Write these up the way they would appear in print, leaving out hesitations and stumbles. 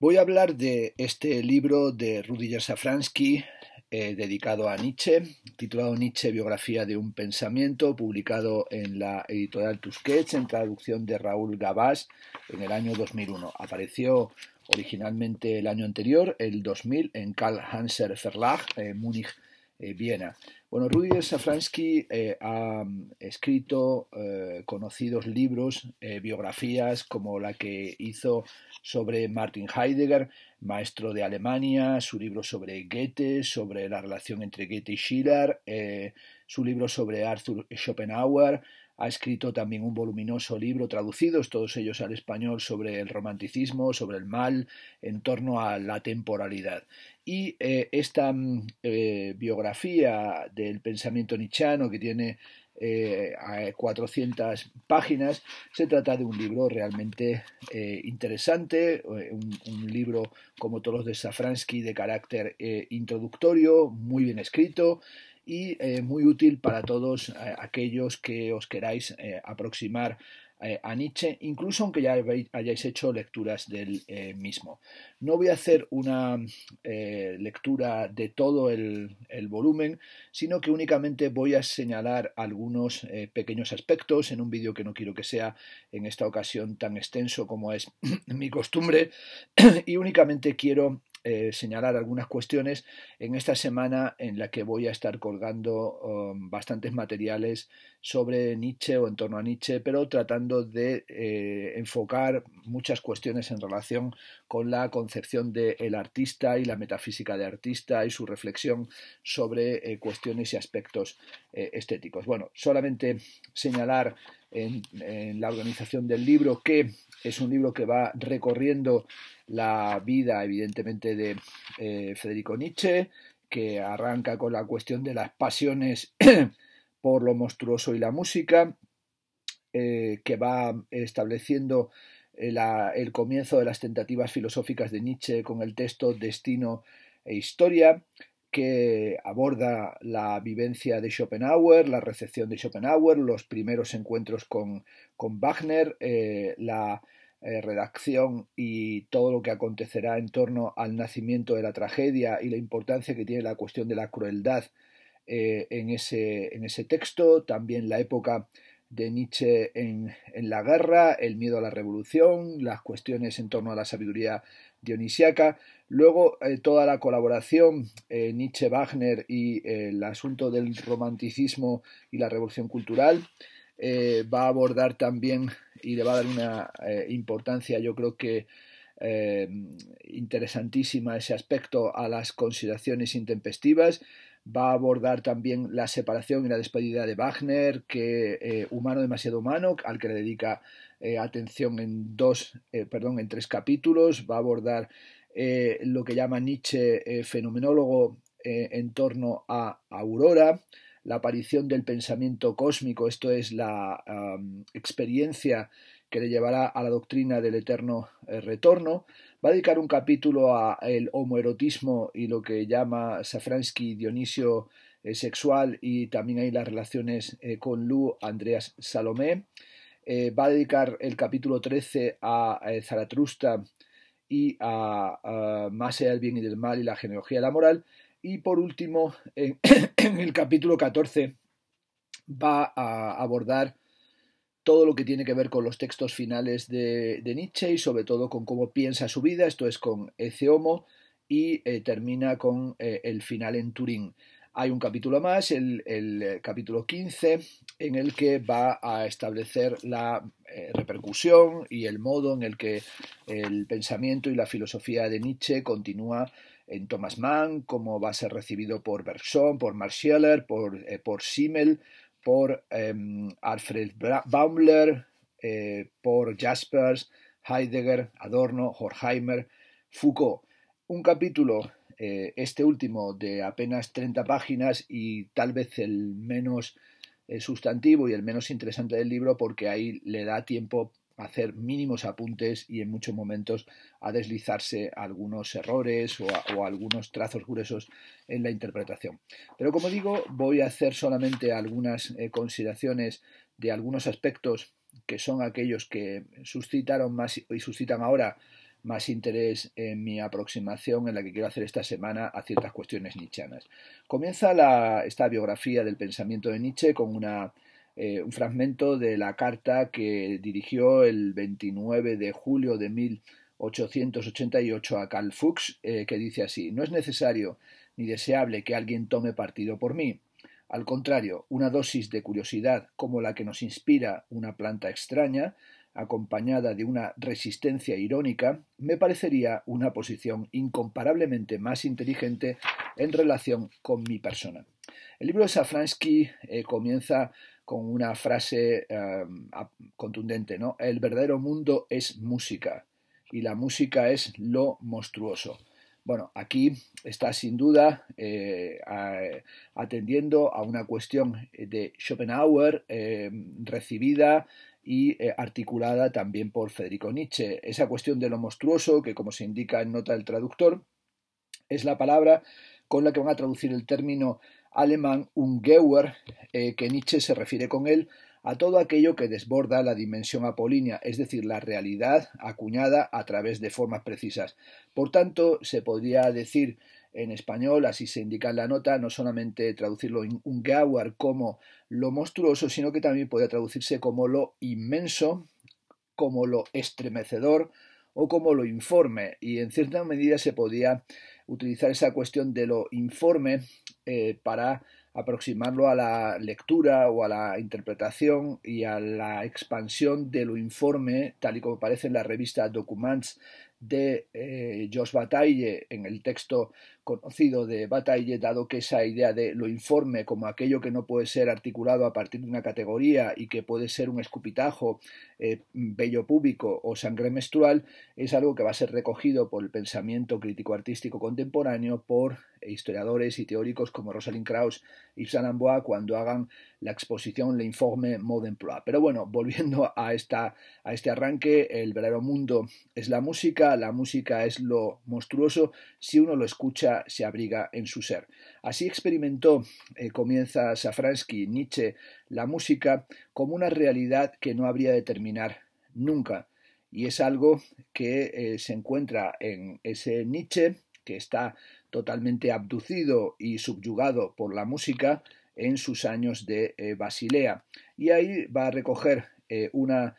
Voy a hablar de este libro de Rudyard Safransky dedicado a Nietzsche, titulado Nietzsche, biografía de un pensamiento, publicado en la editorial Tusquets en traducción de Raúl Gavás en el año 2001. Apareció originalmente el año anterior, el 2000, en Karl Hanser Verlag, Múnich, Viena. Bueno, Rudyard Safransky ha escrito conocidos libros, biografías como la que hizo sobre Martin Heidegger, maestro de Alemania, su libro sobre Goethe, sobre la relación entre Goethe y Schiller, su libro sobre Arthur Schopenhauer. Ha escrito también un voluminoso libro, traducidos todos ellos al español, sobre el romanticismo, sobre el mal, en torno a la temporalidad. Y esta biografía del pensamiento nietzscheano, que tiene 400 páginas, se trata de un libro realmente interesante, un libro como todos los de Safransky de carácter introductorio, muy bien escrito y muy útil para todos aquellos que os queráis aproximar a Nietzsche, incluso aunque ya hayáis hecho lecturas del mismo. No voy a hacer una lectura de todo el volumen, sino que únicamente voy a señalar algunos pequeños aspectos en un vídeo que no quiero que sea en esta ocasión tan extenso como es mi costumbre, y únicamente quiero señalar algunas cuestiones en esta semana en la que voy a estar colgando bastantes materiales sobre Nietzsche o en torno a Nietzsche, pero tratando de enfocar muchas cuestiones en relación con la concepción del artista y la metafísica de artista y su reflexión sobre cuestiones y aspectos estéticos. Bueno, solamente señalar en la organización del libro que es un libro que va recorriendo la vida, evidentemente, de Federico Nietzsche, que arranca con la cuestión de las pasiones por lo monstruoso y la música, que va estableciendo el comienzo de las tentativas filosóficas de Nietzsche con el texto Destino e Historia, que aborda la vivencia de Schopenhauer, la recepción de Schopenhauer, los primeros encuentros con Wagner, la redacción y todo lo que acontecerá en torno al nacimiento de la tragedia y la importancia que tiene la cuestión de la crueldad en ese texto, también la época de Nietzsche en la guerra, el miedo a la revolución, las cuestiones en torno a la sabiduría dionisiaca, luego toda la colaboración Nietzsche-Wagner y el asunto del romanticismo y la revolución cultural. Va a abordar también y le va a dar una importancia, yo creo que interesantísima, ese aspecto a las consideraciones intempestivas. Va a abordar también la separación y la despedida de Wagner, que Humano demasiado humano, al que le dedica atención en tres capítulos. Va a abordar lo que llama Nietzsche fenomenólogo en torno a Aurora, la aparición del pensamiento cósmico, esto es la experiencia que le llevará a la doctrina del eterno retorno. Va a dedicar un capítulo al homoerotismo y lo que llama Safransky Dionisio sexual, y también hay las relaciones con Lu, Andreas, Salomé. Va a dedicar el capítulo 13 a Zaratustra y a más allá del bien y del mal y la genealogía de la moral. Y por último, en el capítulo 14 va a abordar todo lo que tiene que ver con los textos finales de Nietzsche y sobre todo con cómo piensa su vida, esto es con Ecce Homo, y termina con el final en Turín. Hay un capítulo más, el capítulo 15, en el que va a establecer la repercusión y el modo en el que el pensamiento y la filosofía de Nietzsche continúa en Thomas Mann, cómo va a ser recibido por Bergson, por Max Scheler, por Simmel, por Alfred Baumler, por Jaspers, Heidegger, Adorno, Horkheimer, Foucault. Un capítulo, este último, de apenas 30 páginas y tal vez el menos sustantivo y el menos interesante del libro, porque ahí le da tiempo a hacer mínimos apuntes y en muchos momentos a deslizarse algunos errores o algunos trazos gruesos en la interpretación. Pero como digo, voy a hacer solamente algunas consideraciones de algunos aspectos que son aquellos que suscitaron más y suscitan ahora más interés en mi aproximación en la que quiero hacer esta semana a ciertas cuestiones nietzscheanas. Comienza esta biografía del pensamiento de Nietzsche con un fragmento de la carta que dirigió el 29 de julio de 1888 a Karl Fuchs, que dice así: no es necesario ni deseable que alguien tome partido por mí. Al contrario, una dosis de curiosidad como la que nos inspira una planta extraña, acompañada de una resistencia irónica, me parecería una posición incomparablemente más inteligente en relación con mi persona. El libro de Safransky comienza con una frase contundente, ¿no? El verdadero mundo es música y la música es lo monstruoso. Bueno, aquí está sin duda atendiendo a una cuestión de Schopenhauer recibida y articulada también por Federico Nietzsche. Esa cuestión de lo monstruoso, que como se indica en nota del traductor, es la palabra con la que van a traducir el término alemán Ungeheuer, que Nietzsche se refiere con él a todo aquello que desborda la dimensión apolínea, es decir, la realidad acuñada a través de formas precisas. Por tanto, se podría decir en español, así se indica en la nota, no solamente traducirlo en Ungeheuer como lo monstruoso, sino que también podría traducirse como lo inmenso, como lo estremecedor o como lo informe. Y en cierta medida se podía utilizar esa cuestión de lo informe para aproximarlo a la lectura o a la interpretación y a la expansión de lo informe, tal y como aparece en la revista Documents de Georges Bataille, en el texto conocido de Bataille, dado que esa idea de lo informe como aquello que no puede ser articulado a partir de una categoría y que puede ser un escupitajo, vello púbico o sangre menstrual, es algo que va a ser recogido por el pensamiento crítico-artístico contemporáneo por historiadores y teóricos como Rosalind Krauss y Yves Saint Amboise cuando hagan la exposición L'Informe Mode d'Emploi. Pero bueno, volviendo a este arranque, el verdadero mundo es la música es lo monstruoso, si uno lo escucha se abriga en su ser. Así experimentó, comienza Safransky, Nietzsche, la música como una realidad que no habría de terminar nunca. Y es algo que se encuentra en ese Nietzsche que está totalmente abducido y subyugado por la música en sus años de Basilea. Y ahí va a recoger una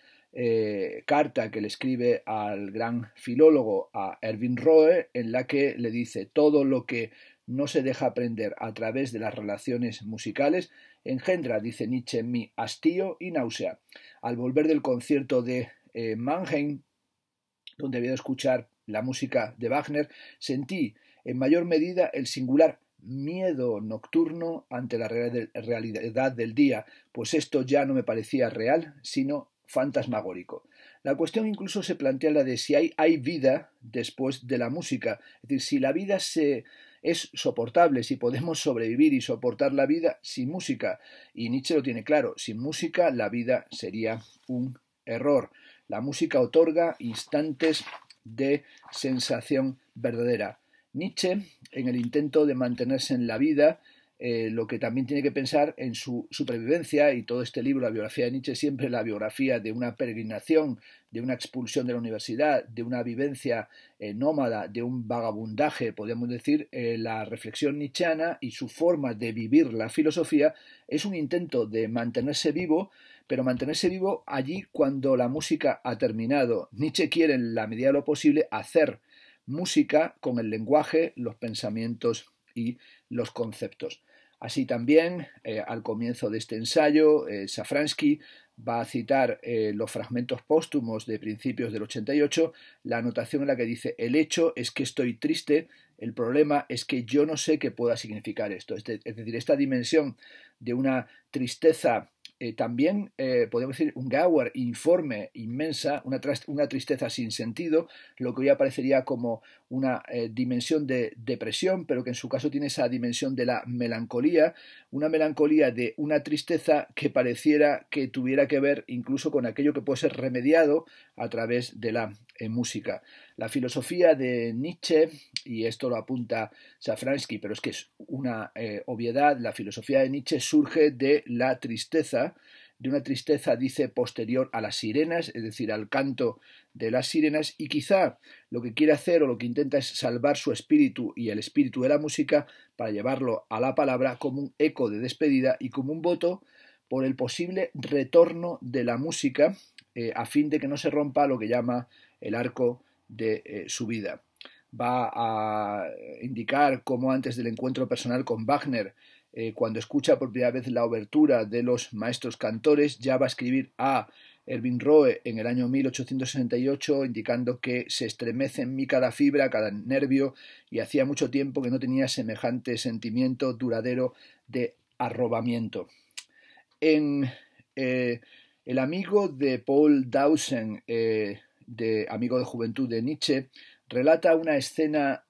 carta que le escribe al gran filólogo, a Erwin Rohe, en la que le dice: todo lo que no se deja aprender a través de las relaciones musicales engendra, dice Nietzsche, en mí hastío y náusea. Al volver del concierto de Mannheim, donde había de escuchar la música de Wagner, sentí en mayor medida el singular miedo nocturno ante la realidad del día, pues esto ya no me parecía real, sino fantasmagórico. La cuestión incluso se plantea la de si hay vida después de la música, es decir, si la vida es soportable, si podemos sobrevivir y soportar la vida sin música. Y Nietzsche lo tiene claro: sin música la vida sería un error. La música otorga instantes de sensación verdadera. Nietzsche, en el intento de mantenerse en la vida, lo que también tiene que pensar en su supervivencia, y todo este libro, la biografía de Nietzsche, siempre la biografía de una peregrinación, de una expulsión de la universidad, de una vivencia nómada, de un vagabundaje, podríamos decir. La reflexión nietzscheana y su forma de vivir la filosofía es un intento de mantenerse vivo, pero mantenerse vivo allí cuando la música ha terminado. Nietzsche quiere, en la medida de lo posible, hacer música con el lenguaje, los pensamientos y los conceptos. Así también, al comienzo de este ensayo, Safransky va a citar los fragmentos póstumos de principios del 88, la anotación en la que dice: el hecho es que estoy triste, el problema es que yo no sé qué pueda significar esto. Es decir, esta dimensión de una tristeza también podemos decir un Gauer informe, inmensa, una tristeza sin sentido, lo que hoy aparecería como una dimensión de depresión, pero que en su caso tiene esa dimensión de la melancolía, una melancolía de una tristeza que pareciera que tuviera que ver incluso con aquello que puede ser remediado a través de la música. La filosofía de Nietzsche, y esto lo apunta Safransky, pero es que es una obviedad, la filosofía de Nietzsche surge de la tristeza, de una tristeza, dice, posterior a las sirenas, es decir, al canto de las sirenas, y quizá lo que quiere hacer o lo que intenta es salvar su espíritu y el espíritu de la música para llevarlo a la palabra como un eco de despedida y como un voto por el posible retorno de la música a fin de que no se rompa lo que llama el arco de su vida. Va a indicar cómo antes del encuentro personal con Wagner, cuando escucha por primera vez la obertura de los maestros cantores, ya va a escribir a Erwin Roe en el año 1868, indicando que se estremece en mí cada fibra, cada nervio, y hacía mucho tiempo que no tenía semejante sentimiento duradero de arrobamiento. En El amigo de Paul Dawson, de Amigo de Juventud de Nietzsche, relata una escena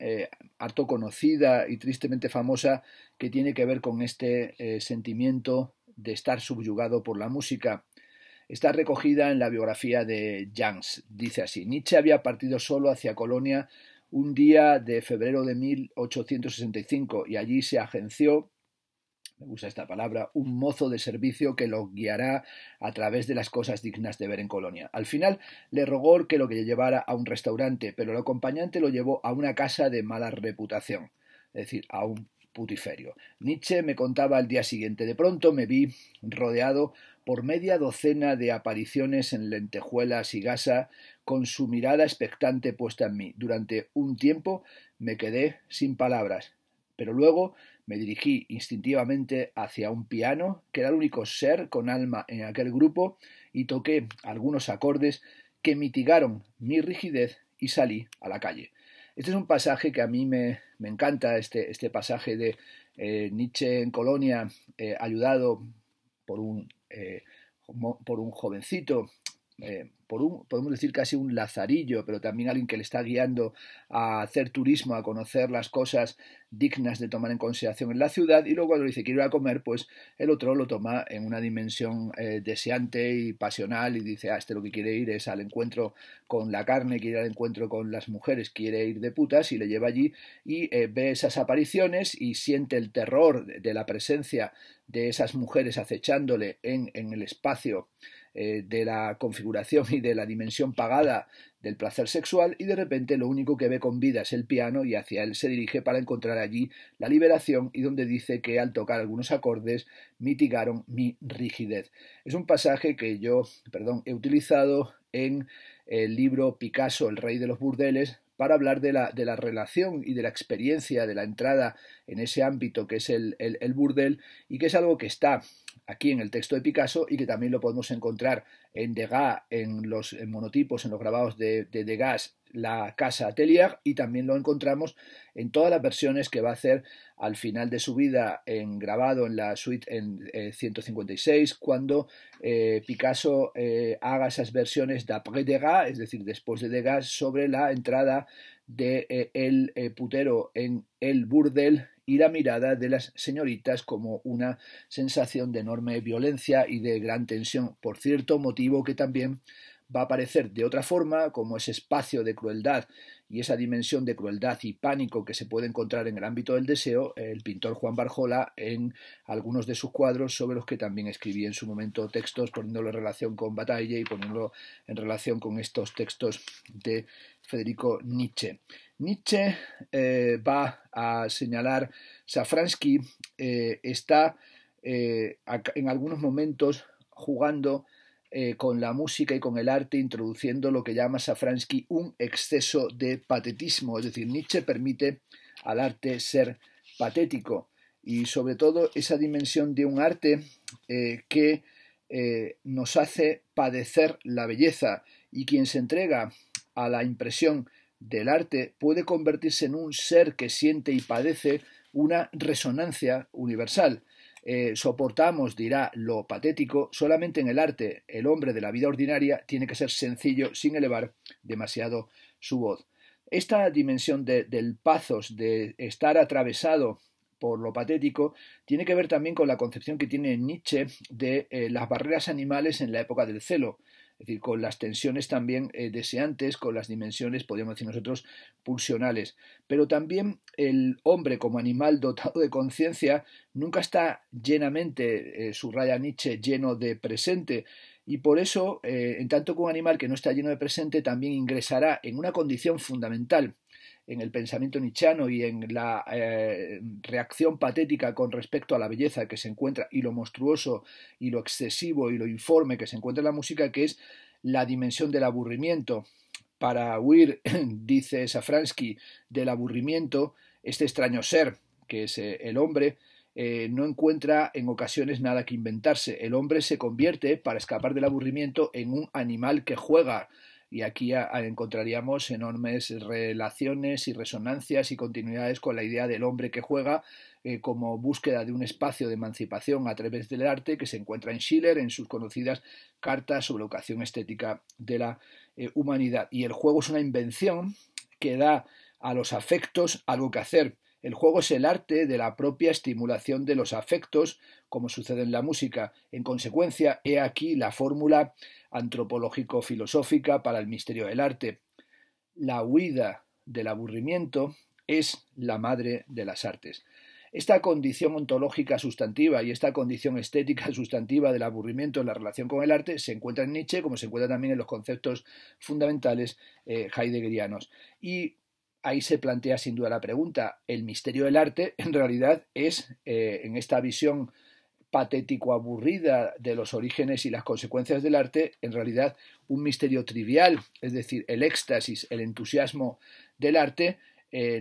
harto conocida y tristemente famosa que tiene que ver con este sentimiento de estar subyugado por la música. Está recogida en la biografía de Jans. Dice así: Nietzsche había partido solo hacia Colonia un día de febrero de 1865 y allí se agenció, me gusta esta palabra, un mozo de servicio que lo guiará a través de las cosas dignas de ver en Colonia. Al final le rogó que lo llevara a un restaurante, pero el acompañante lo llevó a una casa de mala reputación, es decir, a un putiferio. Nietzsche me contaba al día siguiente: de pronto me vi rodeado por media docena de apariciones en lentejuelas y gasa, con su mirada expectante puesta en mí. Durante un tiempo me quedé sin palabras, pero luego me dirigí instintivamente hacia un piano, que era el único ser con alma en aquel grupo, y toqué algunos acordes que mitigaron mi rigidez y salí a la calle. Este es un pasaje que a mí me encanta, este pasaje de Nietzsche en Colonia, ayudado por un jovencito, podemos decir casi un lazarillo, pero también alguien que le está guiando a hacer turismo, a conocer las cosas dignas de tomar en consideración en la ciudad, y luego cuando le dice quiero ir a comer, pues el otro lo toma en una dimensión deseante y pasional y dice, este lo que quiere ir es al encuentro con la carne, quiere ir al encuentro con las mujeres, quiere ir de putas, y le lleva allí y ve esas apariciones y siente el terror de la presencia de esas mujeres acechándole en el espacio de la configuración y de la dimensión pagada del placer sexual, y de repente lo único que ve con vida es el piano y hacia él se dirige para encontrar allí la liberación, y donde dice que al tocar algunos acordes mitigaron mi rigidez. Es un pasaje que yo, he utilizado en el libro Picasso, el rey de los burdeles, para hablar de la relación y de la experiencia de la entrada en ese ámbito que es el burdel, y que es algo que está aquí en el texto de Picasso y que también lo podemos encontrar en Degas, en los monotipos, en los grabados de Degas, la Casa Atelier, y también lo encontramos en todas las versiones que va a hacer al final de su vida grabado en la suite en 156, cuando Picasso haga esas versiones d'après Degas, es decir, después de Degas, sobre la entrada de el putero en el burdel y la mirada de las señoritas como una sensación de enorme violencia y de gran tensión, por cierto motivo que también va a aparecer de otra forma como ese espacio de crueldad y esa dimensión de crueldad y pánico que se puede encontrar en el ámbito del deseo el pintor Juan Barjola en algunos de sus cuadros, sobre los que también escribí en su momento textos, poniéndolo en relación con Bataille y poniéndolo en relación con estos textos de Federico Nietzsche. Nietzsche va a señalar, Safransky está en algunos momentos jugando con la música y con el arte, introduciendo lo que llama Safransky un exceso de patetismo, es decir, Nietzsche permite al arte ser patético, y sobre todo esa dimensión de un arte que nos hace padecer la belleza, y quien se entrega a la impresión del arte puede convertirse en un ser que siente y padece una resonancia universal. Soportamos, dirá, lo patético solamente en el arte. El hombre de la vida ordinaria tiene que ser sencillo sin elevar demasiado su voz. Esta dimensión del pathos, de estar atravesado por lo patético, tiene que ver también con la concepción que tiene Nietzsche de las barreras animales en la época del celo. es decir, con las tensiones también deseantes, con las dimensiones, podríamos decir nosotros, pulsionales. Pero también el hombre como animal dotado de conciencia nunca está llenamente, subraya Nietzsche, lleno de presente, y por eso, en tanto que un animal que no está lleno de presente también ingresará en una condición fundamental en el pensamiento nietzscheano y en la reacción patética con respecto a la belleza que se encuentra y lo monstruoso y lo excesivo y lo informe que se encuentra en la música, que es la dimensión del aburrimiento. Para huir, dice Safransky, del aburrimiento, este extraño ser, que es el hombre, no encuentra en ocasiones nada que inventarse. El hombre se convierte, para escapar del aburrimiento, en un animal que juega. Y aquí encontraríamos enormes relaciones y resonancias y continuidades con la idea del hombre que juega como búsqueda de un espacio de emancipación a través del arte que se encuentra en Schiller en sus conocidas cartas sobre educación estética de la humanidad. Y el juego es una invención que da a los afectos algo que hacer. El juego es el arte de la propia estimulación de los afectos, como sucede en la música. En consecuencia, he aquí la fórmula antropológico-filosófica para el misterio del arte. La huida del aburrimiento es la madre de las artes. Esta condición ontológica sustantiva y esta condición estética sustantiva del aburrimiento en la relación con el arte se encuentra en Nietzsche, como se encuentra también en los conceptos fundamentales heideggerianos. Y ahí se plantea sin duda la pregunta, el misterio del arte en realidad es, en esta visión patético aburrida de los orígenes y las consecuencias del arte, en realidad un misterio trivial, es decir, el éxtasis, el entusiasmo del arte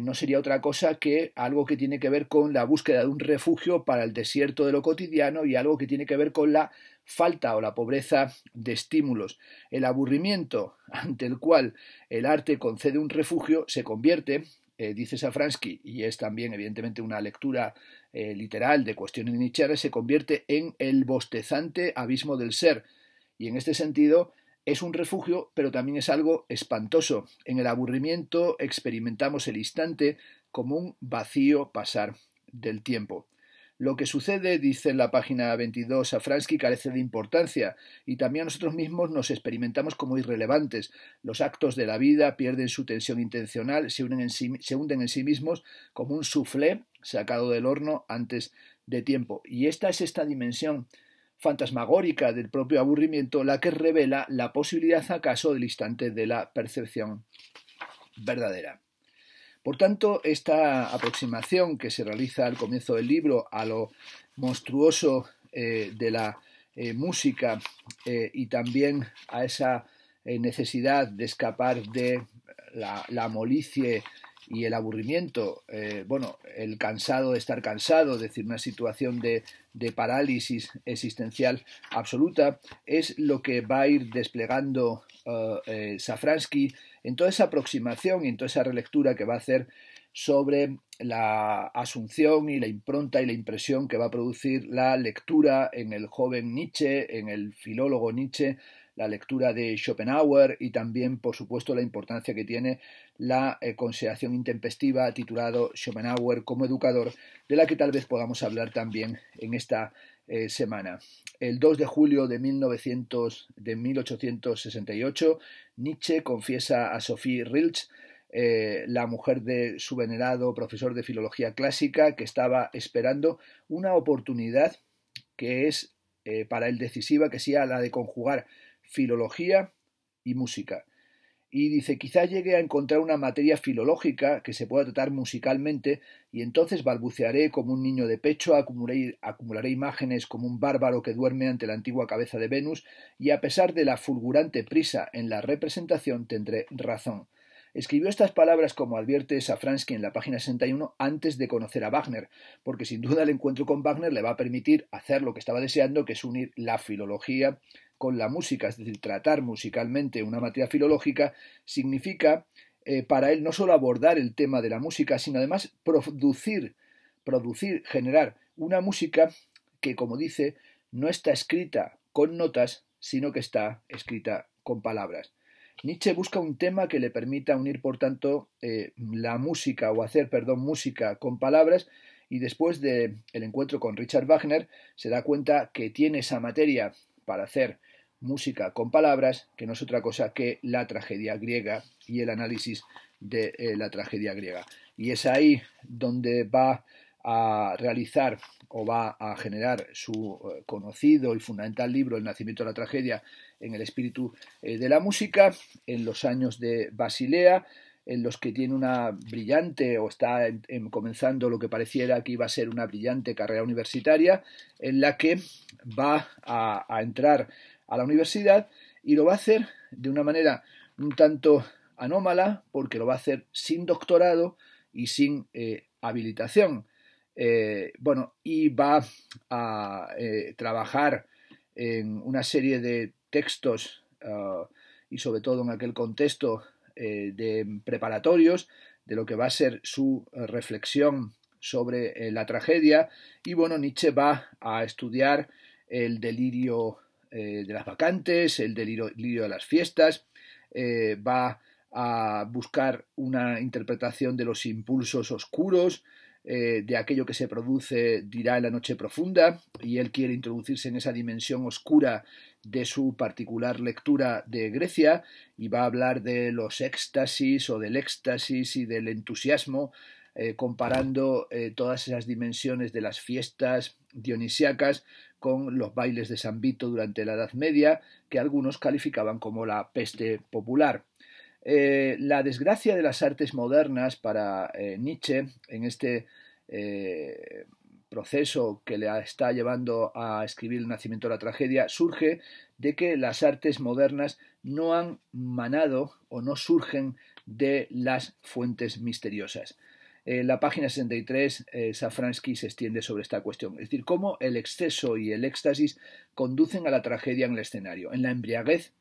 no sería otra cosa que algo que tiene que ver con la búsqueda de un refugio para el desierto de lo cotidiano y algo que tiene que ver con la falta o la pobreza de estímulos. El aburrimiento ante el cual el arte concede un refugio se convierte, dice Safransky, y es también evidentemente una lectura literal de cuestiones nietzscheanas, se convierte en el bostezante abismo del ser. Y en este sentido es un refugio, pero también es algo espantoso. En el aburrimiento experimentamos el instante como un vacío pasar del tiempo. Lo que sucede, dice en la página 22 Safransky, carece de importancia y también nosotros mismos nos experimentamos como irrelevantes. Los actos de la vida pierden su tensión intencional, se hunden en sí mismos como un soufflé sacado del horno antes de tiempo. Y esta es esta dimensión fantasmagórica del propio aburrimiento la que revela la posibilidad acaso del instante de la percepción verdadera. Por tanto, esta aproximación que se realiza al comienzo del libro a lo monstruoso de la música y también a esa necesidad de escapar de la molicie y el aburrimiento, el cansado de estar cansado, es decir, una situación de parálisis existencial absoluta, es lo que va a ir desplegando Safransky en toda esa aproximación y en toda esa relectura que va a hacer sobre la asunción y la impronta y la impresión que va a producir la lectura en el joven Nietzsche, en el filólogo Nietzsche, la lectura de Schopenhauer y también, por supuesto, la importancia que tiene la consideración intempestiva titulado Schopenhauer como educador, de la que tal vez podamos hablar también en esta semana. El 2 de julio de 1868, Nietzsche confiesa a Sophie Rilke, la mujer de su venerado profesor de filología clásica, que estaba esperando una oportunidad que es para él decisiva, que sea la de conjugar filología y música. Y dice, quizá llegue a encontrar una materia filológica que se pueda tratar musicalmente y entonces balbucearé como un niño de pecho, acumularé imágenes como un bárbaro que duerme ante la antigua cabeza de Venus y a pesar de la fulgurante prisa en la representación tendré razón. Escribió estas palabras, como advierte Safransky en la página 61, antes de conocer a Wagner, porque sin duda el encuentro con Wagner le va a permitir hacer lo que estaba deseando, que es unir la filología con la música, es decir, tratar musicalmente una materia filológica significa para él no solo abordar el tema de la música, sino además generar una música que, como dice, no está escrita con notas, sino que está escrita con palabras. Nietzsche busca un tema que le permita unir, por tanto, la música o hacer, música con palabras, y después del encuentro con Richard Wagner se da cuenta que tiene esa materia para hacer música con palabras, que no es otra cosa que la tragedia griega y el análisis de la tragedia griega. Y es ahí donde va a realizar o va a generar su conocido y fundamental libro El nacimiento de la tragedia en el espíritu de la música, en los años de Basilea, en los que tiene una brillante, o está comenzando lo que pareciera que iba a ser una brillante carrera universitaria, en la que va a entrar a la universidad y lo va a hacer de una manera un tanto anómala, porque lo va a hacer sin doctorado y sin habilitación. Y va a trabajar en una serie de textos y sobre todo en aquel contexto de preparatorios de lo que va a ser su reflexión sobre la tragedia. Y bueno, Nietzsche va a estudiar el delirio de las vacantes, el delirio de las fiestas, va a buscar una interpretación de los impulsos oscuros, de aquello que se produce, dirá, en la noche profunda, y él quiere introducirse en esa dimensión oscura de su particular lectura de Grecia, y va a hablar de los éxtasis o del éxtasis y del entusiasmo, comparando todas esas dimensiones de las fiestas dionisíacas con los bailes de San Vito durante la Edad Media, que algunos calificaban como la peste popular. La desgracia de las artes modernas para Nietzsche en este proceso que le está llevando a escribir El nacimiento de la tragedia surge de que las artes modernas no han manado o no surgen de las fuentes misteriosas. En la página 63, Safransky se extiende sobre esta cuestión, es decir, cómo el exceso y el éxtasis conducen a la tragedia en el escenario. En la embriaguez,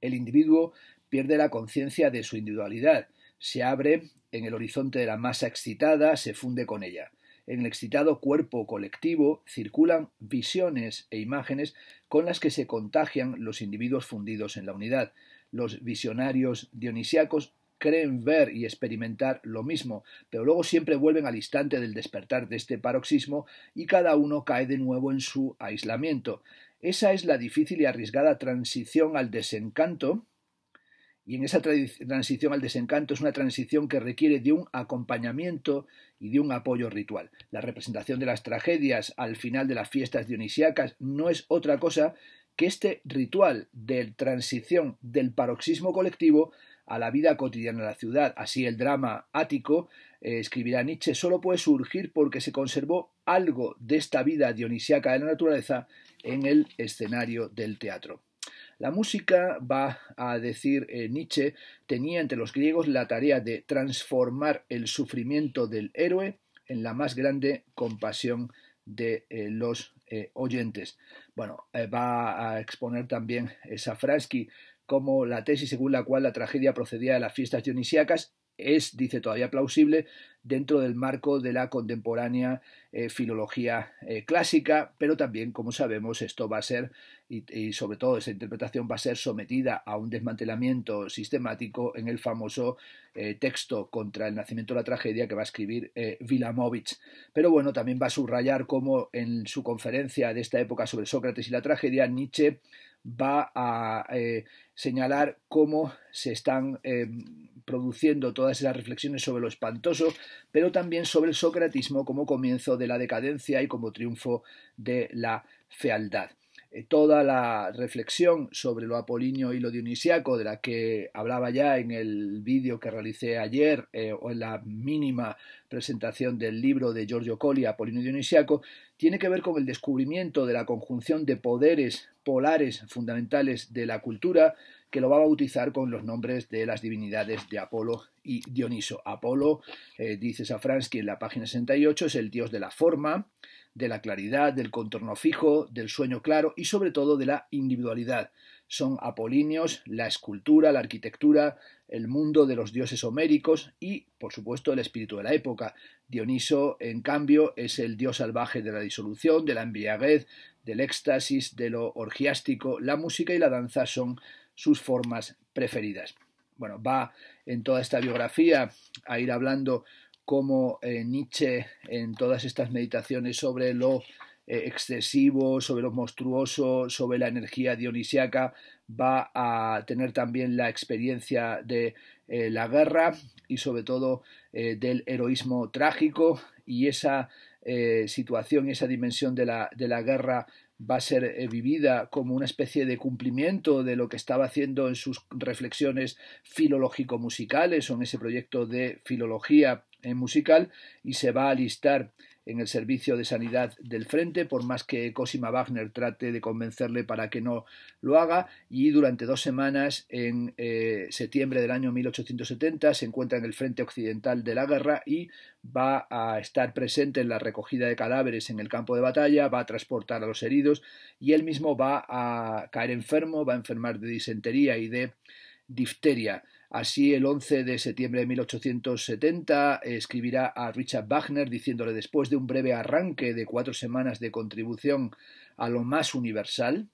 el individuo pierde la conciencia de su individualidad, se abre en el horizonte de la masa excitada, se funde con ella. En el excitado cuerpo colectivo circulan visiones e imágenes con las que se contagian los individuos fundidos en la unidad. Los visionarios dionisíacos creen ver y experimentar lo mismo, pero luego siempre vuelven al instante del despertar de este paroxismo y cada uno cae de nuevo en su aislamiento. Esa es la difícil y arriesgada transición al desencanto. Y en esa transición al desencanto es una transición que requiere de un acompañamiento y de un apoyo ritual. La representación de las tragedias al final de las fiestas dionisíacas no es otra cosa que este ritual de transición del paroxismo colectivo a la vida cotidiana de la ciudad. Así el drama ático, escribirá Nietzsche, solo puede surgir porque se conservó algo de esta vida dionisíaca de la naturaleza en el escenario del teatro. La música, va a decir Nietzsche, tenía entre los griegos la tarea de transformar el sufrimiento del héroe en la más grande compasión de los oyentes. Bueno, va a exponer también Safransky como la tesis según la cual la tragedia procedía de las fiestas dionisíacas es, dice, todavía plausible dentro del marco de la contemporánea filología clásica, pero también, como sabemos, esto va a ser, y sobre todo esa interpretación va a ser sometida a un desmantelamiento sistemático en el famoso texto contra el nacimiento de la tragedia que va a escribir Wilamowicz. Pero bueno, también va a subrayar cómo en su conferencia de esta época sobre Sócrates y la tragedia, Nietzsche va a señalar cómo se están produciendo todas esas reflexiones sobre lo espantoso, pero también sobre el socratismo como comienzo de la decadencia y como triunfo de la fealdad. Toda la reflexión sobre lo apolíneo y lo dionisíaco, de la que hablaba ya en el vídeo que realicé ayer o en la mínima presentación del libro de Giorgio Colli, Apolíneo y Dionisíaco, tiene que ver con el descubrimiento de la conjunción de poderes polares fundamentales de la cultura, que lo va a bautizar con los nombres de las divinidades de Apolo y Dioniso. Apolo, dice Safransky en la página 68, es el dios de la forma, de la claridad, del contorno fijo, del sueño claro y sobre todo de la individualidad. Son apolíneos la escultura, la arquitectura, el mundo de los dioses homéricos y, por supuesto, el espíritu de la época. Dioniso, en cambio, es el dios salvaje de la disolución, de la embriaguez, del éxtasis, de lo orgiástico. La música y la danza son sus formas preferidas. Bueno, va en toda esta biografía a ir hablando cómo Nietzsche, en todas estas meditaciones sobre lo excesivo, sobre lo monstruoso, sobre la energía dionisíaca, va a tener también la experiencia de la guerra y sobre todo del heroísmo trágico, y esa situación y esa dimensión de la guerra va a ser vivida como una especie de cumplimiento de lo que estaba haciendo en sus reflexiones filológico-musicales o en ese proyecto de filología musical, y se va a alistar en el servicio de sanidad del frente, por más que Cosima Wagner trate de convencerle para que no lo haga, y durante 2 semanas, en septiembre del año 1870, se encuentra en el frente occidental de la guerra y va a estar presente en la recogida de cadáveres en el campo de batalla, va a transportar a los heridos, y él mismo va a caer enfermo, va a enfermar de disentería y de difteria. Así, el 11 de septiembre de 1870 escribirá a Richard Wagner diciéndole: después de un breve arranque de 4 semanas de contribución a lo más universal,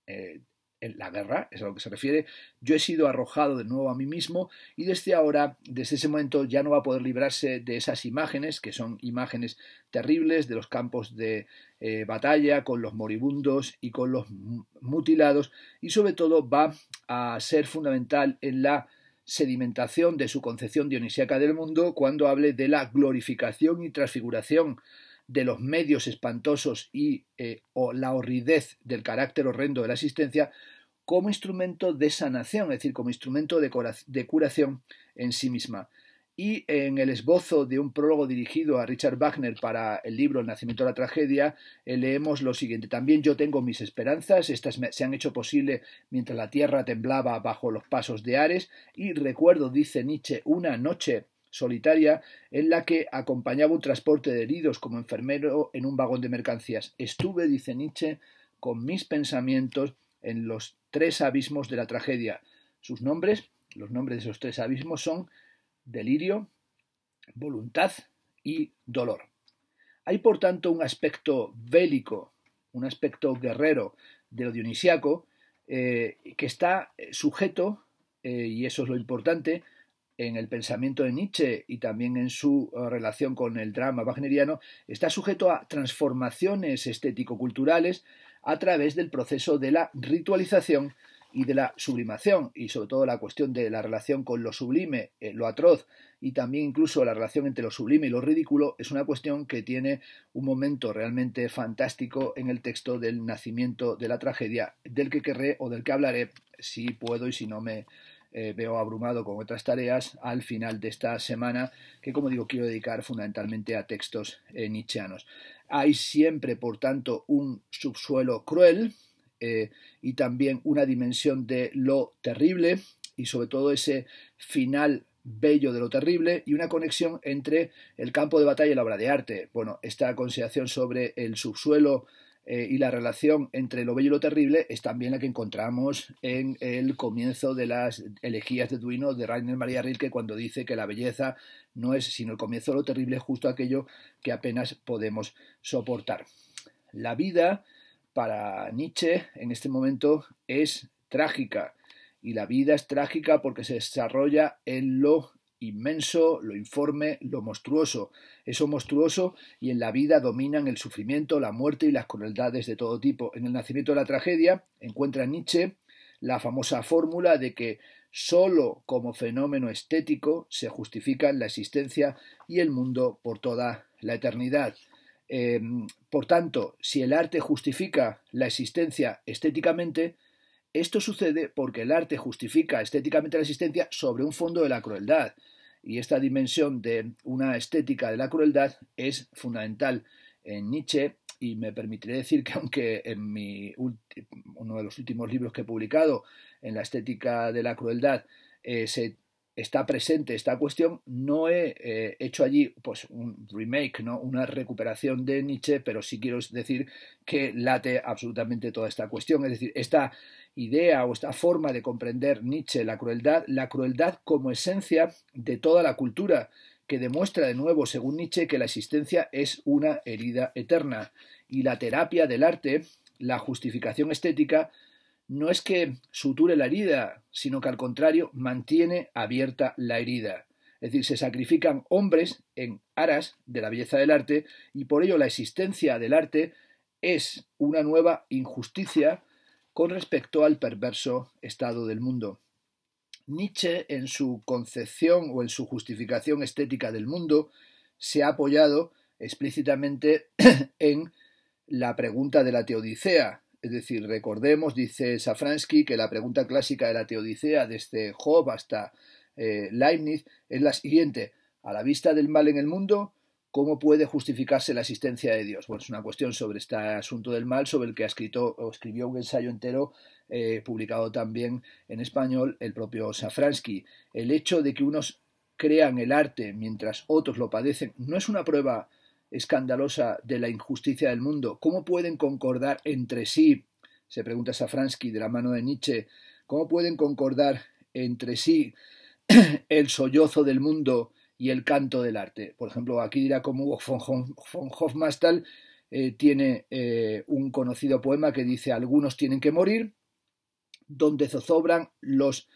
en la guerra, es a lo que se refiere, yo he sido arrojado de nuevo a mí mismo, y desde ahora, desde ese momento, ya no va a poder librarse de esas imágenes, que son imágenes terribles de los campos de batalla, con los moribundos y con los mutilados, y sobre todo va a ser fundamental en la sedimentación de su concepción dionisíaca del mundo cuando hable de la glorificación y transfiguración de los medios espantosos y o la horridez del carácter horrendo de la existencia como instrumento de sanación, es decir, como instrumento de curación en sí misma. Y en el esbozo de un prólogo dirigido a Richard Wagner para el libro El nacimiento de la tragedia, leemos lo siguiente: también yo tengo mis esperanzas, estas se han hecho posible mientras la tierra temblaba bajo los pasos de Ares, y recuerdo, dice Nietzsche, una noche solitaria en la que acompañaba un transporte de heridos como enfermero en un vagón de mercancías. Estuve, dice Nietzsche, con mis pensamientos en los 3 abismos de la tragedia. Sus nombres, los nombres de esos 3 abismos son delirio, voluntad y dolor. Hay, por tanto, un aspecto bélico, un aspecto guerrero de lo dionisíaco que está sujeto, y eso es lo importante, en el pensamiento de Nietzsche y también en su relación con el drama wagneriano, está sujeto a transformaciones estético-culturales a través del proceso de la ritualización y de la sublimación, y sobre todo la cuestión de la relación con lo sublime, lo atroz, y también incluso la relación entre lo sublime y lo ridículo, es una cuestión que tiene un momento realmente fantástico en el texto del nacimiento de la tragedia, del que querré o del que hablaré, si puedo y si no me veo abrumado con otras tareas, al final de esta semana, que, como digo, quiero dedicar fundamentalmente a textos nietzscheanos. Hay siempre, por tanto, un subsuelo cruel y también una dimensión de lo terrible, y sobre todo ese final bello de lo terrible, y una conexión entre el campo de batalla y la obra de arte. Bueno, esta consideración sobre el subsuelo y la relación entre lo bello y lo terrible es también la que encontramos en el comienzo de las elegías de Duino de Rainer Maria Rilke, cuando dice que la belleza no es sino el comienzo de lo terrible, justo aquello que apenas podemos soportar. La vida, para Nietzsche, en este momento es trágica, y la vida es trágica porque se desarrolla en lo inmenso, lo informe, lo monstruoso. Eso monstruoso y en la vida dominan el sufrimiento, la muerte y las crueldades de todo tipo. En el nacimiento de la tragedia encuentra Nietzsche la famosa fórmula de que sólo como fenómeno estético se justifican la existencia y el mundo por toda la eternidad. Por tanto, si el arte justifica la existencia estéticamente, esto sucede porque el arte justifica estéticamente la existencia sobre un fondo de la crueldad, y esta dimensión de una estética de la crueldad es fundamental en Nietzsche, y me permitiré decir que aunque en uno de los últimos libros que he publicado, en la estética de la crueldad, está presente esta cuestión, no he hecho allí pues un remake, ¿no? Una recuperación de Nietzsche, pero sí quiero decir que late absolutamente toda esta cuestión, es decir, esta idea o esta forma de comprender Nietzsche la crueldad como esencia de toda la cultura, que demuestra de nuevo, según Nietzsche, que la existencia es una herida eterna, y la terapia del arte, la justificación estética, no es que suture la herida, sino que al contrario mantiene abierta la herida. Es decir, se sacrifican hombres en aras de la belleza del arte, y por ello la existencia del arte es una nueva injusticia con respecto al perverso estado del mundo. Nietzsche, en su concepción o en su justificación estética del mundo, se ha apoyado explícitamente en la pregunta de la Teodicea. Es decir, recordemos, dice Safransky, que la pregunta clásica de la Teodicea, desde Job hasta Leibniz, es la siguiente: a la vista del mal en el mundo, ¿cómo puede justificarse la existencia de Dios? Bueno, es una cuestión sobre este asunto del mal, sobre el que escribió un ensayo entero, publicado también en español, el propio Safransky. El hecho de que unos crean el arte mientras otros lo padecen no es una prueba escandalosa de la injusticia del mundo. ¿Cómo pueden concordar entre sí? Se pregunta Safransky de la mano de Nietzsche. ¿Cómo pueden concordar entre sí el sollozo del mundo y el canto del arte? Por ejemplo, aquí dirá como von Hofmannsthal tiene un conocido poema que dice: algunos tienen que morir, donde zozobran los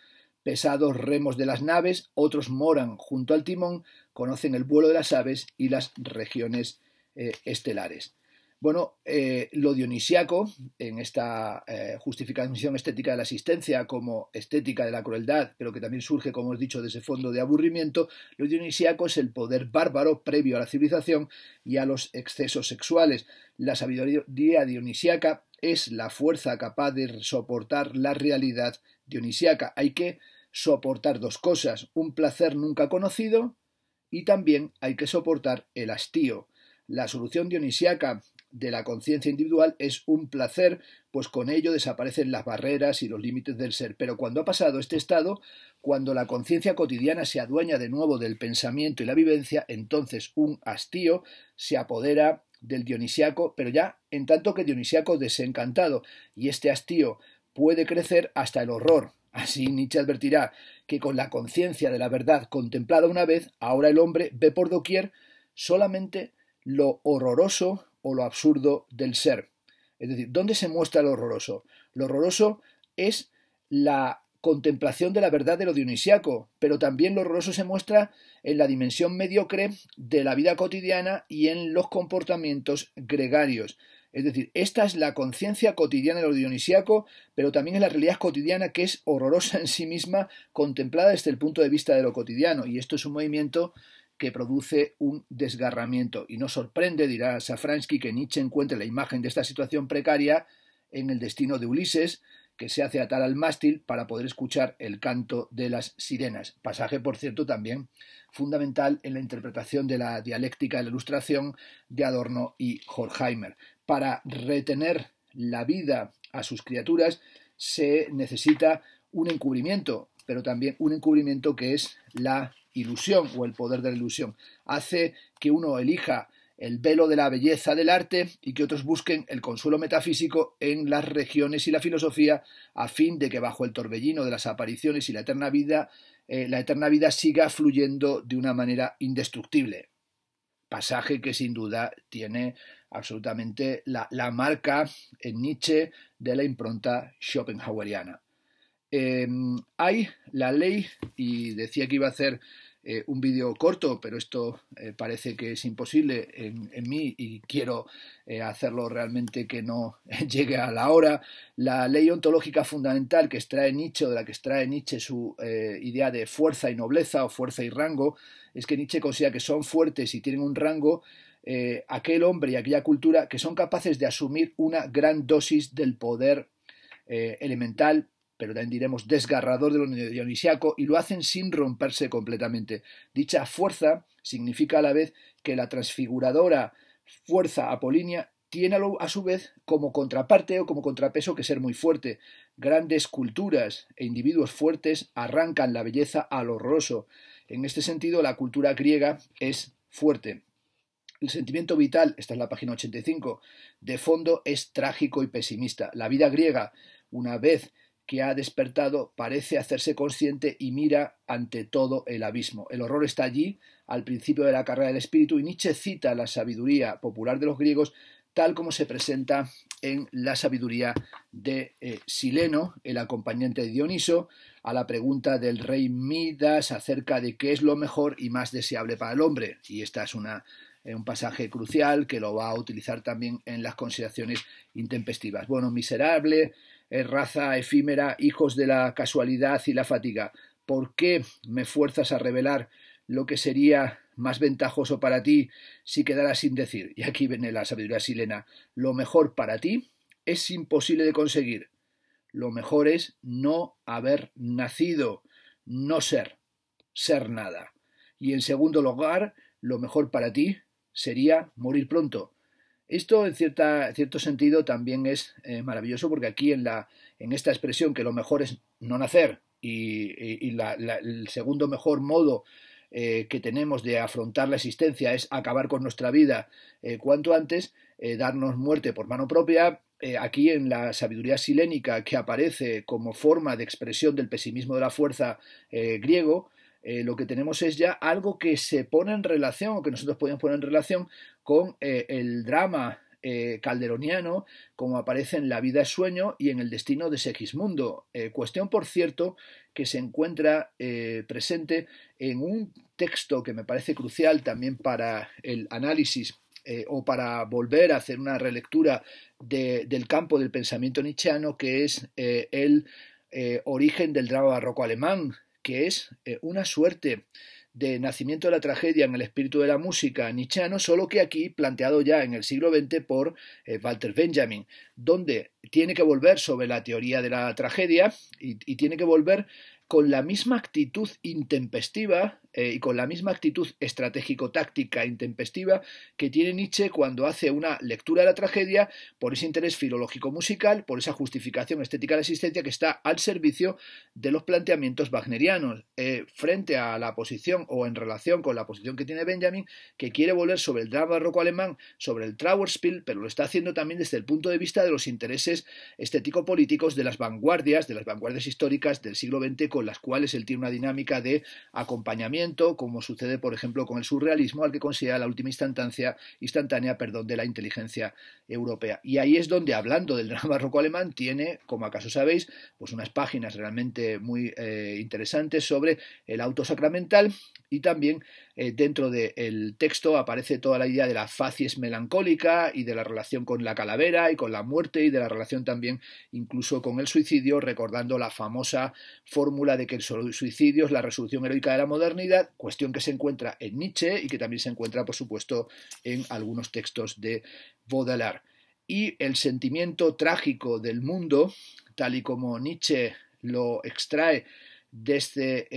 pesados remos de las naves, otros moran junto al timón, conocen el vuelo de las aves y las regiones estelares. Bueno, lo dionisiaco, en esta justificación estética de la existencia como estética de la crueldad, pero que también surge, como hemos dicho, de ese fondo de aburrimiento, lo dionisiaco es el poder bárbaro previo a la civilización y a los excesos sexuales. La sabiduría dionisiaca es la fuerza capaz de soportar la realidad dionisiaca. Hay que soportar dos cosas: un placer nunca conocido, y también hay que soportar el hastío. La solución dionisiaca de la conciencia individual es un placer, pues con ello desaparecen las barreras y los límites del ser. Pero cuando ha pasado este estado, cuando la conciencia cotidiana se adueña de nuevo del pensamiento y la vivencia, entonces un hastío se apodera del dionisiaco, pero ya en tanto que dionisiaco desencantado, y este hastío puede crecer hasta el horror. Así Nietzsche advertirá que con la conciencia de la verdad contemplada una vez, ahora el hombre ve por doquier solamente lo horroroso o lo absurdo del ser. Es decir, ¿dónde se muestra lo horroroso? Lo horroroso es la contemplación de la verdad de lo dionisiaco, pero también lo horroroso se muestra en la dimensión mediocre de la vida cotidiana y en los comportamientos gregarios. Es decir, esta es la conciencia cotidiana de lo dionisiaco, pero también es la realidad cotidiana, que es horrorosa en sí misma, contemplada desde el punto de vista de lo cotidiano. Y esto es un movimiento que produce un desgarramiento. Y no sorprende, dirá Safransky, que Nietzsche encuentre la imagen de esta situación precaria en el destino de Ulises, que se hace atar al mástil para poder escuchar el canto de las sirenas. Pasaje, por cierto, también fundamental en la interpretación de la dialéctica de la Ilustración de Adorno y Horkheimer. Para retener la vida a sus criaturas se necesita un encubrimiento, pero también un encubrimiento que es la ilusión o el poder de la ilusión. Hace que uno elija el velo de la belleza del arte y que otros busquen el consuelo metafísico en las regiones y la filosofía, a fin de que bajo el torbellino de las apariciones y la eterna vida siga fluyendo de una manera indestructible. Pasaje que sin duda tiene absolutamente la marca en Nietzsche de la impronta schopenhaueriana. Hay la ley, y decía que iba a hacer un vídeo corto, pero esto parece que es imposible en mí, y quiero hacerlo realmente que no llegue a la hora. La ley ontológica fundamental que extrae Nietzsche, o de la que extrae Nietzsche su idea de fuerza y nobleza, o fuerza y rango, es que Nietzsche considera que son fuertes y tienen un rango aquel hombre y aquella cultura que son capaces de asumir una gran dosis del poder elemental, pero también diremos desgarrador, de lo dionisiaco, y lo hacen sin romperse completamente. Dicha fuerza significa a la vez que la transfiguradora fuerza apolínea tiene a su vez como contraparte o como contrapeso que ser muy fuerte. Grandes culturas e individuos fuertes arrancan la belleza al horroroso. En este sentido, la cultura griega es fuerte. El sentimiento vital, esta es la página 85, de fondo es trágico y pesimista. La vida griega, una vez que ha despertado, parece hacerse consciente y mira ante todo el abismo. El horror está allí, al principio de la carrera del espíritu, y Nietzsche cita la sabiduría popular de los griegos tal como se presenta en la sabiduría de Sileno, el acompañante de Dioniso, a la pregunta del rey Midas acerca de qué es lo mejor y más deseable para el hombre. Y esta es una un pasaje crucial que lo va a utilizar también en las consideraciones intempestivas. Bueno, miserable, raza efímera, hijos de la casualidad y la fatiga, ¿por qué me fuerzas a revelar lo que sería más ventajoso para ti si quedaras sin decir? Y aquí viene la sabiduría silena. Lo mejor para ti es imposible de conseguir. Lo mejor es no haber nacido, no ser nada. Y en segundo lugar, lo mejor para ti sería morir pronto. Esto en cierto sentido también es maravilloso, porque aquí en esta expresión que lo mejor es no nacer y el segundo mejor modo que tenemos de afrontar la existencia es acabar con nuestra vida cuanto antes, darnos muerte por mano propia. Aquí en la sabiduría silénica, que aparece como forma de expresión del pesimismo de la fuerza griego, lo que tenemos es ya algo que se pone en relación, o que nosotros podemos poner en relación con el drama calderoniano, como aparece en La vida es sueño y en El destino de Segismundo. Cuestión, por cierto, que se encuentra presente en un texto que me parece crucial también para el análisis o para volver a hacer una relectura del campo del pensamiento nietzscheano, que es el origen del drama barroco alemán, que es una suerte de nacimiento de la tragedia en el espíritu de la música nietzscheano, solo que aquí planteado ya en el siglo XX por Walter Benjamin, donde tiene que volver sobre la teoría de la tragedia y tiene que volver con la misma actitud intempestiva y con la misma actitud estratégico-táctica intempestiva que tiene Nietzsche cuando hace una lectura de la tragedia, por ese interés filológico-musical, por esa justificación estética de la existencia que está al servicio de los planteamientos wagnerianos, frente a la posición o en relación con la posición que tiene Benjamin, que quiere volver sobre el drama barroco alemán, sobre el Trauerspiel, pero lo está haciendo también desde el punto de vista de los intereses estético-políticos de las vanguardias históricas del siglo XX, con las cuales él tiene una dinámica de acompañamiento, como sucede, por ejemplo, con el surrealismo, al que considera la última instantánea de la inteligencia europea. Y ahí es donde, hablando del drama barroco alemán, tiene, como acaso sabéis, pues unas páginas realmente muy interesantes sobre el auto sacramental, y también dentro del texto aparece toda la idea de la facies melancólica y de la relación con la calavera y con la muerte, y de la relación también incluso con el suicidio, recordando la famosa fórmula de que el suicidio es la resolución heroica de la modernidad, cuestión que se encuentra en Nietzsche y que también se encuentra, por supuesto, en algunos textos de Baudelaire. Y el sentimiento trágico del mundo, tal y como Nietzsche lo extrae desde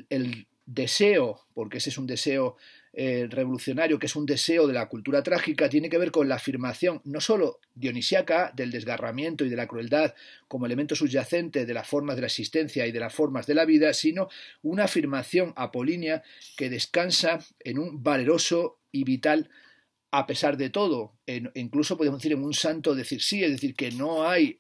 el deseo, porque ese es un deseo revolucionario, que es un deseo de la cultura trágica, tiene que ver con la afirmación no solo dionisiaca del desgarramiento y de la crueldad como elemento subyacente de las formas de la existencia y de las formas de la vida, sino una afirmación apolínea que descansa en un valeroso y vital a pesar de todo, incluso podemos decir en un santo decir sí, es decir, que no hay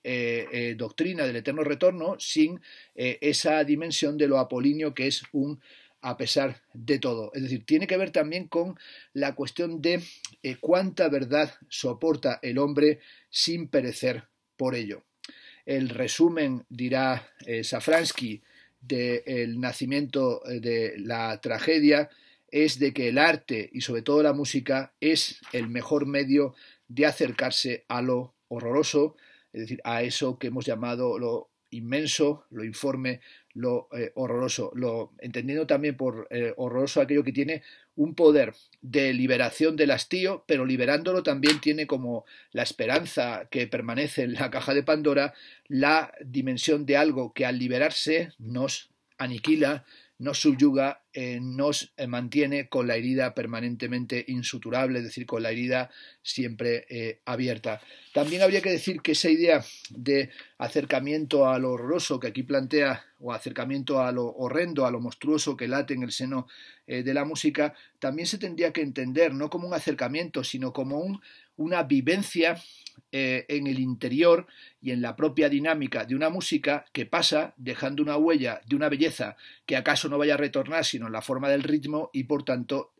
doctrina del eterno retorno sin esa dimensión de lo apolíneo que es un a pesar de todo. Es decir, tiene que ver también con la cuestión de cuánta verdad soporta el hombre sin perecer por ello. El resumen, dirá Safransky, del nacimiento de la tragedia es de que el arte y sobre todo la música es el mejor medio de acercarse a lo horroroso, es decir, a eso que hemos llamado lo inmenso, lo informe, lo horroroso, entendiendo también por horroroso aquello que tiene un poder de liberación del hastío, pero liberándolo también tiene como la esperanza que permanece en la caja de Pandora, la dimensión de algo que al liberarse nos aniquila, nos subyuga, nos mantiene con la herida permanentemente insuturable, es decir, con la herida siempre abierta. También habría que decir que esa idea de acercamiento a lo horroroso que aquí plantea, o acercamiento a lo horrendo, a lo monstruoso que late en el seno de la música, también se tendría que entender no como un acercamiento, sino como una vivencia en el interior y en la propia dinámica de una música que pasa dejando una huella de una belleza que acaso no vaya a retornar sino en la forma del ritmo, y por tanto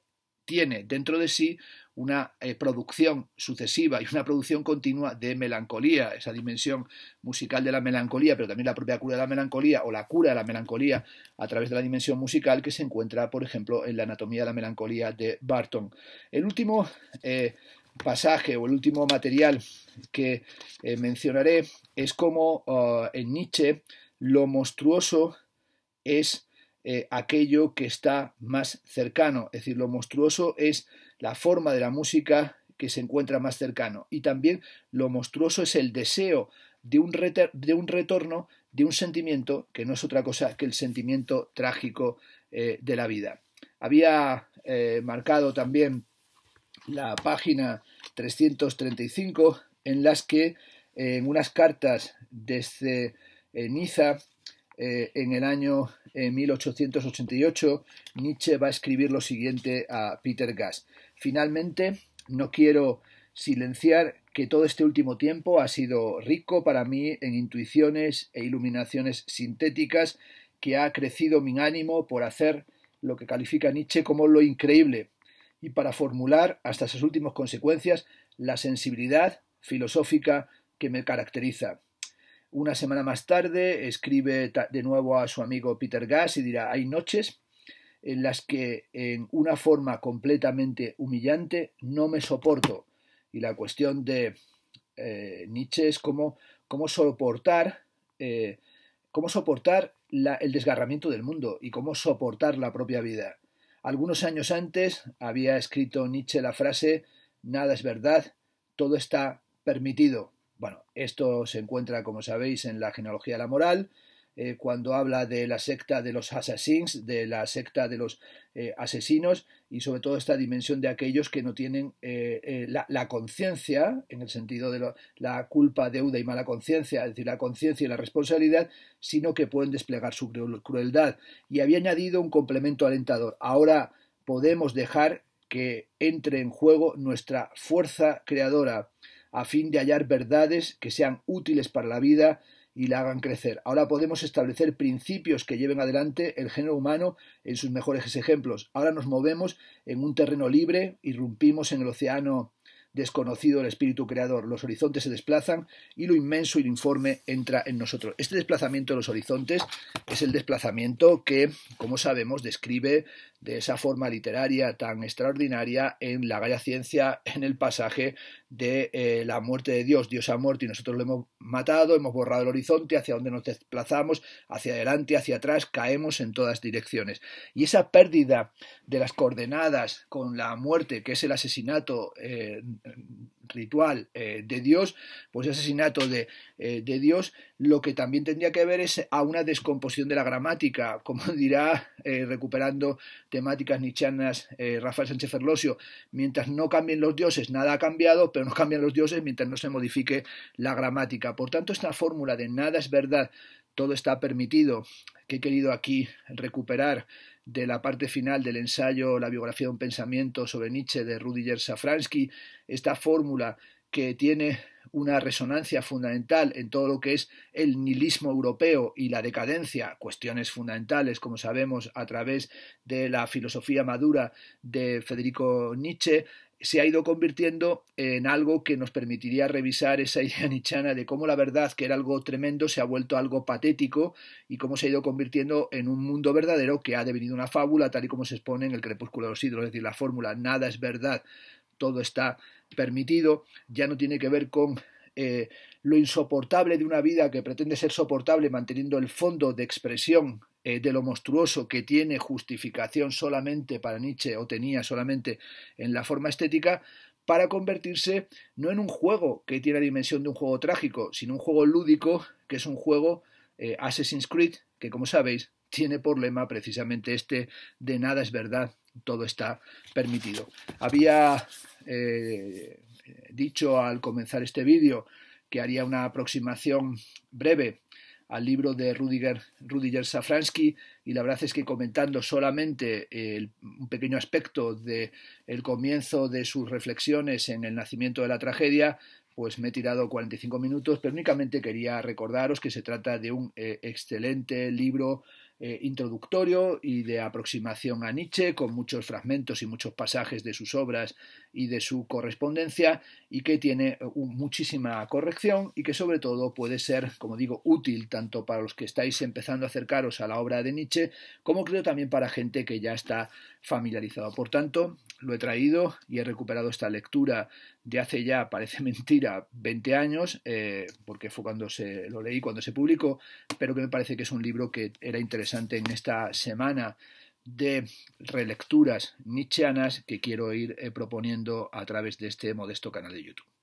tiene dentro de sí una producción sucesiva y una producción continua de melancolía, esa dimensión musical de la melancolía, pero también la propia cura de la melancolía o la cura de la melancolía a través de la dimensión musical que se encuentra, por ejemplo, en la anatomía de la melancolía de Barton. El último pasaje o el último material que mencionaré es cómo en Nietzsche lo monstruoso es aquello que está más cercano, es decir, lo monstruoso es la forma de la música que se encuentra más cercano, y también lo monstruoso es el deseo de un retorno de un sentimiento que no es otra cosa que el sentimiento trágico de la vida. Había marcado también la página 335 en las que en unas cartas desde Niza en el año 1888, Nietzsche va a escribir lo siguiente a Peter Gass. Finalmente, no quiero silenciar que todo este último tiempo ha sido rico para mí en intuiciones e iluminaciones sintéticas, que ha crecido mi ánimo por hacer lo que califica Nietzsche como lo increíble y para formular hasta sus últimas consecuencias la sensibilidad filosófica que me caracteriza. Una semana más tarde escribe de nuevo a su amigo Peter Gass y dirá: hay noches en las que en una forma completamente humillante no me soporto. Y la cuestión de Nietzsche es cómo soportar el desgarramiento del mundo y cómo soportar la propia vida. Algunos años antes había escrito Nietzsche la frase: nada es verdad, todo está permitido. Bueno, esto se encuentra, como sabéis, en la genealogía de la moral, cuando habla de la secta de los assassins, de la secta de los asesinos, y sobre todo esta dimensión de aquellos que no tienen la conciencia, en el sentido de la culpa, deuda y mala conciencia, es decir, la conciencia y la responsabilidad, sino que pueden desplegar su crueldad. Y había añadido un complemento alentador: ahora podemos dejar que entre en juego nuestra fuerza creadora, a fin de hallar verdades que sean útiles para la vida y la hagan crecer. Ahora podemos establecer principios que lleven adelante el género humano en sus mejores ejemplos. Ahora nos movemos en un terreno libre, irrumpimos en el océano desconocido del espíritu creador. Los horizontes se desplazan y lo inmenso y lo informe entra en nosotros. Este desplazamiento de los horizontes es el desplazamiento que, como sabemos, describe de esa forma literaria tan extraordinaria en La Gaia Ciencia, en el pasaje de la muerte de Dios. Dios ha muerto y nosotros lo hemos matado, hemos borrado el horizonte, hacia donde nos desplazamos, hacia adelante, hacia atrás, caemos en todas direcciones. Y esa pérdida de las coordenadas con la muerte, que es el asesinato ritual de Dios, pues ese asesinato de Dios, lo que también tendría que ver es a una descomposición de la gramática, como dirá, recuperando temáticas nietzscheanas Rafael Sánchez Ferlosio: mientras no cambien los dioses, nada ha cambiado, pero no cambian los dioses mientras no se modifique la gramática. Por tanto, esta fórmula de nada es verdad, todo está permitido, que he querido aquí recuperar de la parte final del ensayo La biografía de un pensamiento sobre Nietzsche de Rudyard Safransky, esta fórmula que tiene una resonancia fundamental en todo lo que es el nihilismo europeo y la decadencia, cuestiones fundamentales, como sabemos, a través de la filosofía madura de Federico Nietzsche, se ha ido convirtiendo en algo que nos permitiría revisar esa idea nietzscheana de cómo la verdad, que era algo tremendo, se ha vuelto algo patético, y cómo se ha ido convirtiendo en un mundo verdadero que ha devenido una fábula, tal y como se expone en El crepúsculo de los ídolos. Es decir, la fórmula nada es verdad, todo está permitido, ya no tiene que ver con lo insoportable de una vida que pretende ser soportable manteniendo el fondo de expresión de lo monstruoso, que tiene justificación solamente para Nietzsche, o tenía solamente en la forma estética, para convertirse no en un juego que tiene la dimensión de un juego trágico, sino un juego lúdico, que es un juego Assassin's Creed, que, como sabéis, tiene por lema precisamente este de nada es verdad, todo está permitido. Había dicho al comenzar este vídeo que haría una aproximación breve al libro de Rudyard Safransky, y la verdad es que comentando solamente un pequeño aspecto del comienzo de sus reflexiones en el nacimiento de la tragedia, pues me he tirado 45 minutos, pero únicamente quería recordaros que se trata de un excelente libro introductorio y de aproximación a Nietzsche, con muchos fragmentos y muchos pasajes de sus obras y de su correspondencia, y que tiene muchísima corrección y que sobre todo puede ser, como digo, útil tanto para los que estáis empezando a acercaros a la obra de Nietzsche, como creo también para gente que ya está familiarizada. Por tanto, lo he traído y he recuperado esta lectura de hace ya, parece mentira, 20 años, porque fue cuando lo leí, cuando se publicó, pero que me parece que es un libro que era interesante en esta semana de relecturas nietzscheanas que quiero ir proponiendo a través de este modesto canal de YouTube.